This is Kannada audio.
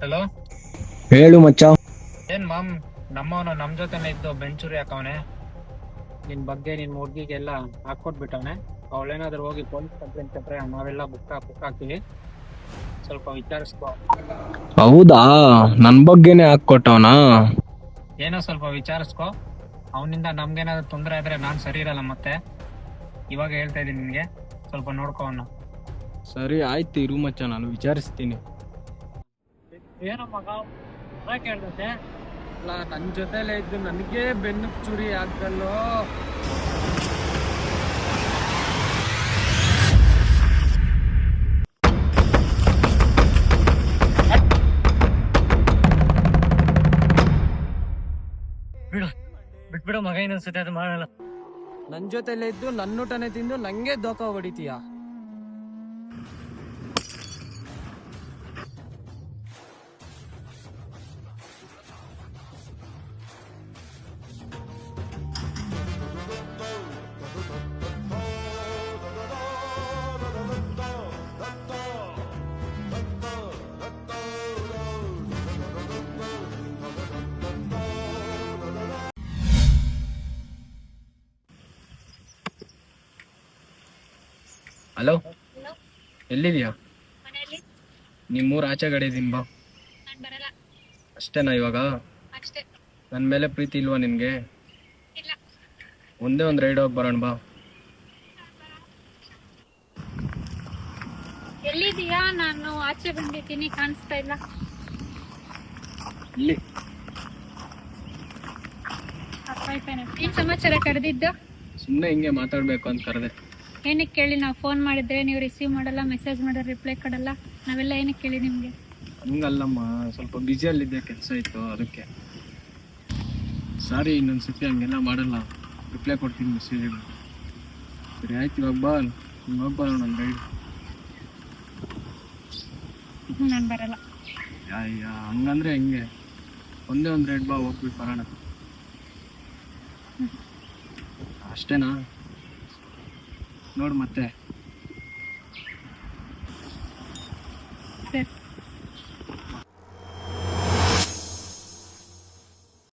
ಹಲೋ. ಹೇಳು ಮಚ್ಚ. ಏನ್ ಮಾಮ್, ನಮ್ಮವನು ನಮ್ ಜೊತೆನೆ ಇದ್ದು ಬೆಂಚೂರಿ ಹಾಕವನೆ. ನಿನ್ ಬಗ್ಗೆ ನಿನ್ ಹುಡ್ಗಿಗೆಲ್ಲ ಹಾಕೊಟ್ಬಿಟ್ಟವನೆ. ಅವಳೇನಾದ್ರೂ ಹೋಗಿ ಪೊಲೀಸ್ ಕಂಪ್ಲೇಂಟ್ ಕೊಟ್ರೆ ನಾವೆಲ್ಲ ಬುಕ್ ಹಾಕ್ತೀವಿ. ಸ್ವಲ್ಪ ವಿಚಾರಿಸ್ಕೊ. ಹೌದಾ, ನನ್ ಬಗ್ಗೆನೇ ಹಾಕೊಟ್ಟವನಾ? ಏನೋ ಸ್ವಲ್ಪ ವಿಚಾರಿಸ್ಕೊ. ಅವನಿಂದ ನಮ್ಗೇನಾದ್ರು ತೊಂದರೆ ಆದ್ರೆ ನಾನ್ ಸರಿ ಇರಲ್ಲ ಮತ್ತೆ. ಇವಾಗ ಹೇಳ್ತಾ ಇದೀನಿ ನಿನ್ಗೆ, ಸ್ವಲ್ಪ ನೋಡ್ಕೊ ಅವನ್ನ. ಸರಿ ಆಯ್ತು, ಇರು ಮಚ್ಚ, ನಾನು ವಿಚಾರಿಸ್ತೀನಿ. ಏನೋ ಮಗ ಕೇಳ್ದೆ ಅಲ್ಲ, ನನ್ ಜೊತೆಲೆ ಇದ್ದು ನನಗೆ ಬೆನ್ನು ಚುರಿ ಆಗ್ದಲ್ಲೋ. ಬಿಟ್ಬಿಡು ಮಗ, ಇನ್ನೊಂದ್ಸತಿ ಅದು ಮಾಡಲ್ಲ. ನನ್ ಜೊತೆಲೆ ಇದ್ದು ನನ್ನೂಟನೆ ತಿಂದು ನಂಗೆ ದೋಖ ಹೊಡಿತೀಯ. ಹಲೋ, ಹಲೋ, ಎಲ್ಲಿದ್ಯಾ? ಮನೆಯಲ್ಲಿ. ನಿಮ್ಮೂರ್ ಆಚೆ ಕಡೆ ಇದೀನಿ ಬಾ. ನಾನ್ ಬರಲ್ಲ. ಅಷ್ಟೇನಾ ಇವಾಗ? ಅಷ್ಟೇ. ನನ್ ಮೇಲೆ ಪ್ರೀತಿ ಇಲ್ವಾ ನಿನ್ಗೆ? ಇಲ್ಲ. ಒಂದೇ ಒಂದ್ ರೈಡ್ ಹೋಗಿ ಬರೋಣ ಬಾ. ಎಲ್ಲಿದೀಯಾ? ನಾನು ಆಚೆ ಬಂದಿದ್ದೀನಿ, ಕಾಣಿಸ್ತಾ ಇಲ್ಲ. ಇಲ್ಲಿ. ಏನ್ ಸಮಾಚಾರ ಕರೆದಿದ್ದು? ಸುಮ್ನೆ ಹಿಂಗೆ ಮಾತಾಡ್ಬೇಕು ಅಂತ ಕರೆದೆ. ಏನಕ್ಕೆ ಕೇಳಿ? ನಾವು ಫೋನ್ ಮಾಡಿದ್ರೆ ನೀವು ರಿಸೀವ್ ಮಾಡಲ್ಲ, ಮೆಸೇಜ್ ಮಾಡಿದ್ರೆ ರಿಪ್ಲೈ ಕೊಡಲ್ಲ. ನಾವೆಲ್ಲ ಏನಕ್ಕೆ ಕೇಳಿ ನಿಮ್ಗೆ? ಹಂಗಲ್ಲಮ್ಮ, ಸ್ವಲ್ಪ ಬ್ಯುಸಿಯಲ್ಲಿದ್ದೆ, ಕೆಲಸ ಇತ್ತು ಅದಕ್ಕೆ. ಸಾರಿ, ಇನ್ನೊಂದ್ಸತಿ ಹಂಗೆಲ್ಲ ಮಾಡಲ್ಲ, ರಿಪ್ಲೈ ಕೊಡ್ತೀನಿ ಮೆಸೇಜ್ಗಳು. ಸರಿ ಆಯ್ತು, ಇವಾಗ ಬಾ, ಇವಾಗ ಬರೋಣ ನನ್ನ ರೈಡ್. ನಾನು ಬರಲ್ಲ. ಅಯ್ಯ, ಹಂಗಂದ್ರೆ ಹೆಂಗೆ? ಒಂದೇ ಒಂದು ರೈಡ್ ಬಾ, ಹೋಗ್ಬಿಟ್ಟು ಬರೋಣ. ಅಷ್ಟೇನಾ? ನೋಡು ಮತ್ತೆ